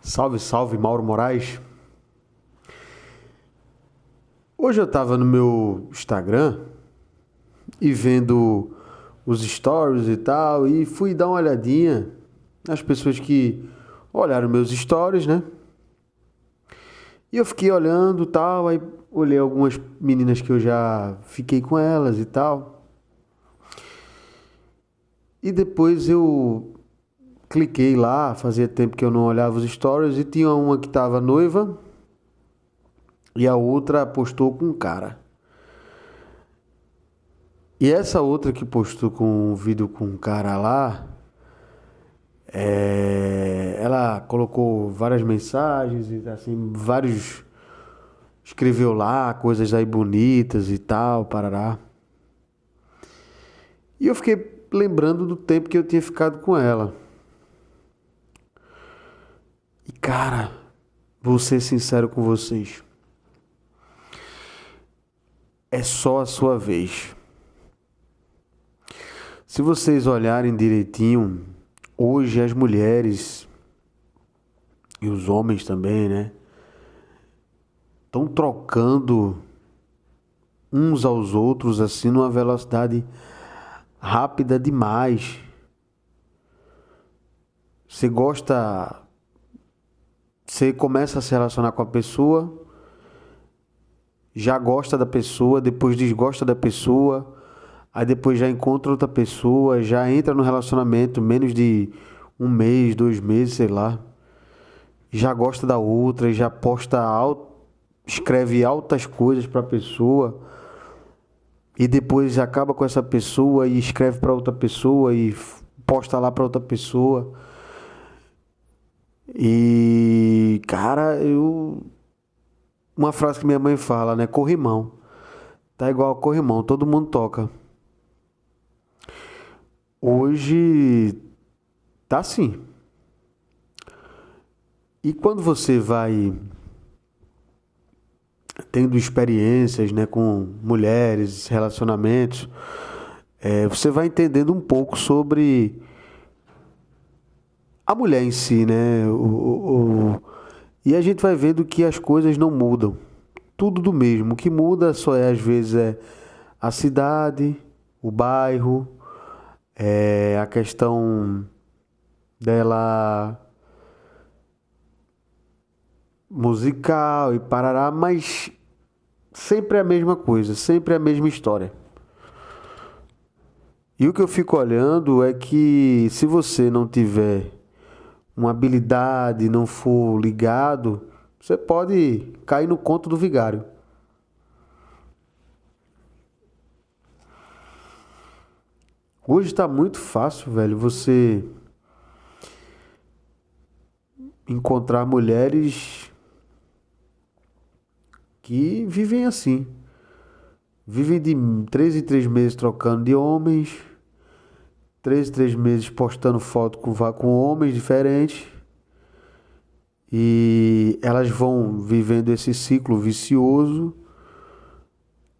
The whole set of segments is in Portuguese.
Salve, salve, Mauro Moraes. Hoje eu estava no meu Instagram e vendo os stories e tal, e fui dar uma olhadinha nas pessoas que olharam meus stories, né? E eu fiquei olhando e tal, aí olhei algumas meninas que eu já fiquei com elas e tal. E depois eu cliquei lá, fazia tempo que eu não olhava os stories, e tinha uma que estava noiva e a outra postou com um cara. E essa outra que postou com um vídeo com um cara lá, ela colocou várias mensagens e assim, vários. Escreveu lá coisas aí bonitas e tal, parará. E eu fiquei lembrando do tempo que eu tinha ficado com ela. E cara, vou ser sincero com vocês. É só a sua vez. Se vocês olharem direitinho, hoje as mulheres e os homens também, né? Estão trocando uns aos outros assim numa velocidade rápida demais. Você gosta, você começa a se relacionar com a pessoa, já gosta da pessoa, depois desgosta da pessoa, aí depois já encontra outra pessoa, já entra no relacionamento menos de um mês, 2 meses, sei lá, já gosta da outra, já posta alto, escreve altas coisas para a pessoa e depois acaba com essa pessoa e escreve para outra pessoa e posta lá para outra pessoa. E cara, uma frase que minha mãe fala, né? Corrimão. Tá igual a corrimão, todo mundo toca. Hoje tá assim. E quando você vai tendo experiências, né, com mulheres, relacionamentos, você vai entendendo um pouco sobre a mulher em si, né? E a gente vai vendo que as coisas não mudam. Tudo do mesmo. O que muda só é, às vezes, a cidade, o bairro, a questão dela musical e parará, mas sempre a mesma coisa, sempre a mesma história. E o que eu fico olhando é que se você não tiver uma habilidade, não for ligado, você pode cair no conto do vigário. Hoje está muito fácil, velho, você encontrar mulheres que vivem assim. Vivem de 3 em 3 meses trocando de homens, 3 em 3 meses postando foto com homens diferentes. E elas vão vivendo esse ciclo vicioso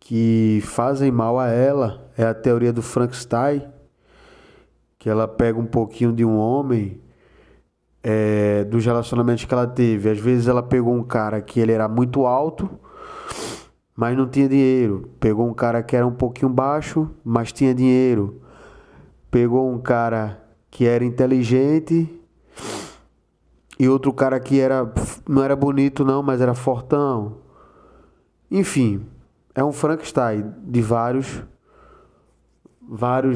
que fazem mal a ela. É a teoria do Frankenstein, que ela pega um pouquinho de um homem, dos relacionamentos que ela teve. Às vezes ela pegou um cara que ele era muito alto, mas não tinha dinheiro. Pegou um cara que era um pouquinho baixo, mas tinha dinheiro. Pegou um cara que era inteligente e outro cara que não era bonito não, mas era fortão. Enfim, é um Frankenstein de vários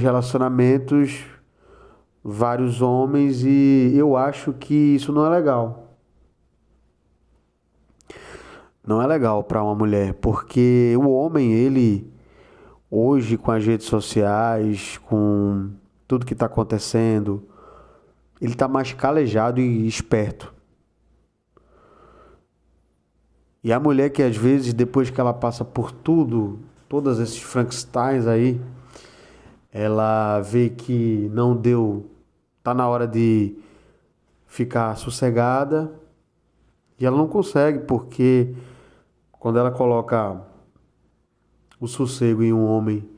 relacionamentos, vários homens, e eu acho que isso não é legal. Não é legal para uma mulher, porque o homem, ele hoje com as redes sociais, com tudo que está acontecendo, ele está mais calejado e esperto. E a mulher que às vezes, depois que ela passa por tudo, todos esses Frankensteins aí, ela vê que não deu, tá na hora de ficar sossegada e ela não consegue, porque quando ela coloca o sossego em um homem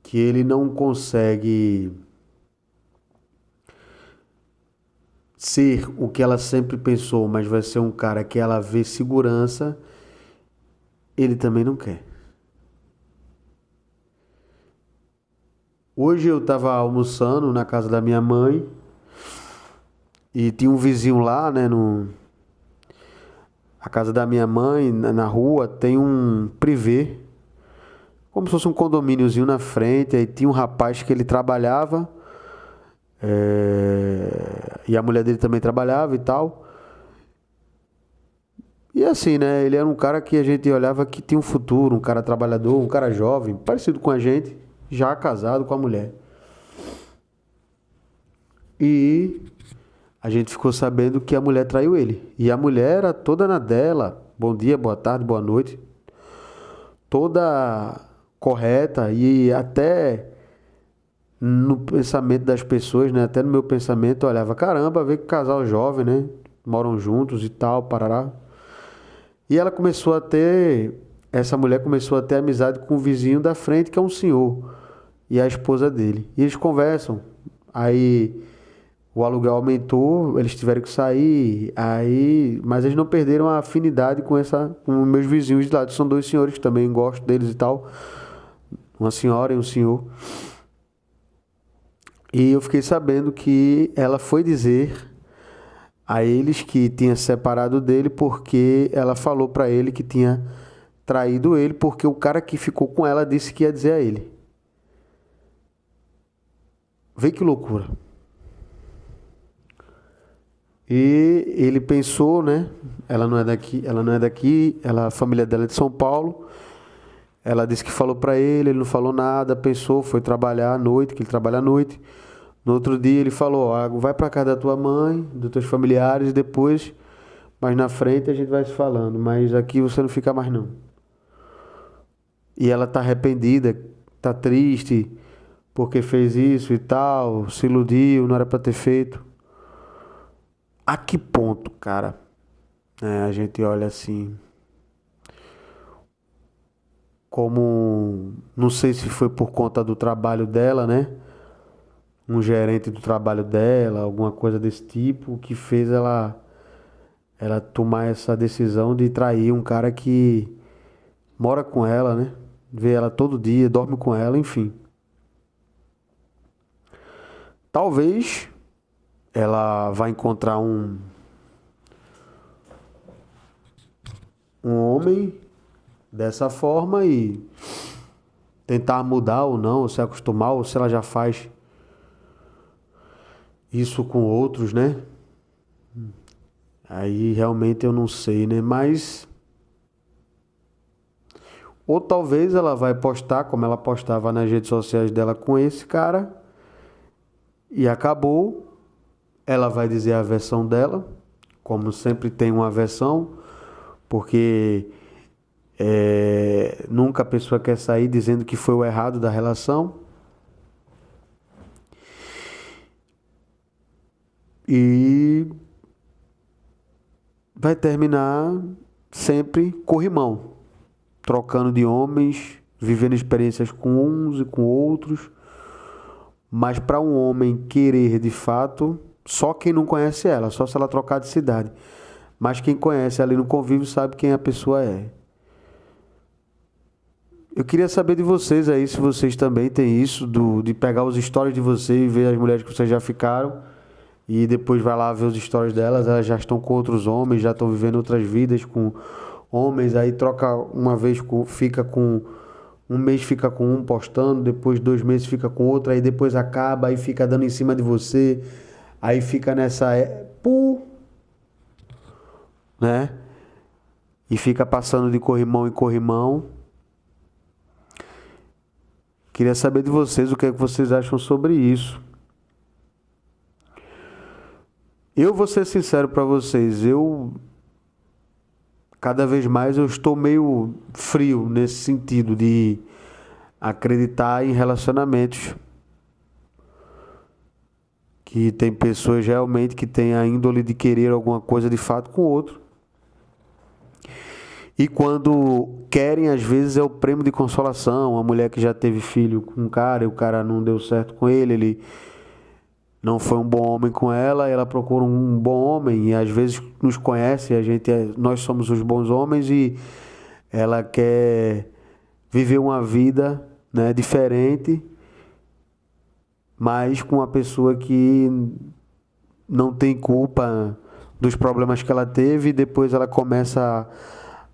que ele não consegue ser o que ela sempre pensou, mas vai ser um cara que ela vê segurança, ele também não quer. Hoje eu estava almoçando na casa da minha mãe e tinha um vizinho lá, né, no a casa da minha mãe, na rua, tem um privê, como se fosse um condomíniozinho na frente. Aí tinha um rapaz que ele trabalhava, e a mulher dele também trabalhava e tal. E assim, né? Ele era um cara que a gente olhava que tinha um futuro, um cara trabalhador, um cara jovem, parecido com a gente, já casado com a mulher. E a gente ficou sabendo que a mulher traiu ele. E a mulher era toda na dela, bom dia, boa tarde, boa noite, toda correta. E até no pensamento das pessoas, né? Até no meu pensamento, eu olhava, caramba, vê que casal jovem, né? Moram juntos e tal, parará. E ela começou a ter, essa mulher começou a ter amizade com o vizinho da frente, que é um senhor, e a esposa dele. E eles conversam. Aí o aluguel aumentou, eles tiveram que sair, aí, mas eles não perderam a afinidade com os meus vizinhos de lado. São dois senhores que também gosto deles e tal, uma senhora e um senhor. E eu fiquei sabendo que ela foi dizer a eles que tinha separado dele porque ela falou pra ele que tinha traído ele porque o cara que ficou com ela disse que ia dizer a ele. Vê que loucura. E ele pensou, né? Ela não é daqui, a família dela é de São Paulo. Ela disse que falou pra ele, ele não falou nada, pensou, foi trabalhar à noite, que ele trabalha à noite. No outro dia ele falou, vai pra casa da tua mãe, dos teus familiares, e depois, mais na frente a gente vai se falando, mas aqui você não fica mais não. E ela tá arrependida, tá triste, porque fez isso e tal, se iludiu, não era pra ter feito. A que ponto, cara, a gente olha assim, como, não sei se foi por conta do trabalho dela, né? Um gerente do trabalho dela, alguma coisa desse tipo, que fez ela tomar essa decisão de trair um cara que mora com ela, né? Vê ela todo dia, dorme com ela, enfim. Talvez ela vá encontrar um homem dessa forma e tentar mudar ou não, ou se acostumar, ou se ela já faz isso com outros, né? Aí realmente eu não sei, né? Mas ou talvez ela vai postar como ela postava nas redes sociais dela com esse cara e acabou. Ela vai dizer a versão dela, como sempre tem uma versão, porque nunca a pessoa quer sair dizendo que foi o errado da relação. E vai terminar sempre corrimão, trocando de homens, vivendo experiências com uns e com outros. Mas para um homem querer de fato, só quem não conhece ela, só se ela trocar de cidade. Mas quem conhece ali no convívio sabe quem a pessoa é. Eu queria saber de vocês aí, se vocês também têm isso, de pegar os stories de vocês e ver as mulheres que vocês já ficaram. E depois vai lá ver os stories delas, elas já estão com outros homens, já estão vivendo outras vidas com homens. Aí troca uma vez, fica com um mês fica com um postando, depois 2 meses fica com outro, aí depois acaba, aí fica dando em cima de você, aí fica nessa, né? E fica passando de corrimão em corrimão. Queria saber de vocês o que é que vocês acham sobre isso. Eu vou ser sincero para vocês, cada vez mais eu estou meio frio nesse sentido de acreditar em relacionamentos. Que tem pessoas realmente que têm a índole de querer alguma coisa de fato com o outro. E quando querem, às vezes é o prêmio de consolação. Uma mulher que já teve filho com um cara e o cara não deu certo com ele não foi um bom homem com ela, ela procura um bom homem e às vezes nos conhece, nós somos os bons homens e ela quer viver uma vida, né, diferente, mas com uma pessoa que não tem culpa dos problemas que ela teve e depois ela começa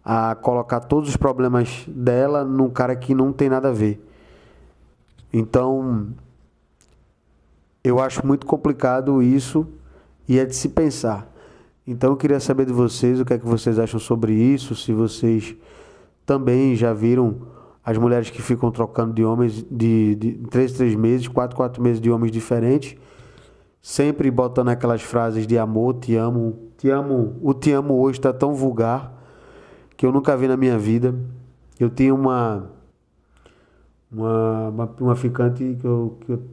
a colocar todos os problemas dela num cara que não tem nada a ver. Então, eu acho muito complicado isso e é de se pensar. Então, eu queria saber de vocês o que é que vocês acham sobre isso, se vocês também já viram as mulheres que ficam trocando de homens de 3 em 3 meses, 4 em 4 meses de homens diferentes, sempre botando aquelas frases de amor, te amo, te amo. O te amo hoje está tão vulgar que eu nunca vi na minha vida. Eu tinha uma ficante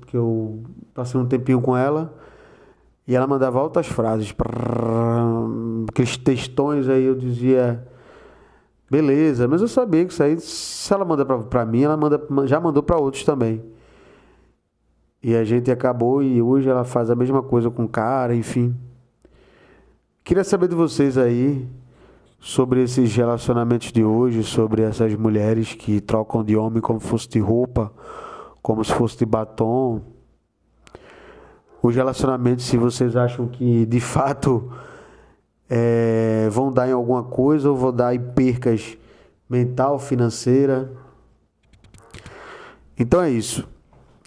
que eu passei um tempinho com ela e ela mandava altas frases, aqueles textões aí, eu dizia, beleza, mas eu sabia que isso aí, se ela manda pra mim, já mandou pra outros também. E a gente acabou e hoje ela faz a mesma coisa com o cara, enfim. Queria saber de vocês aí sobre esses relacionamentos de hoje, sobre essas mulheres que trocam de homem como se fosse de roupa, como se fosse de batom. Os relacionamentos, se vocês acham que de fato vão dar em alguma coisa ou vão dar em percas mental, financeira. Então é isso.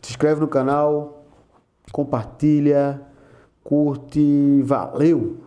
Se inscreve no canal, compartilha, curte, valeu!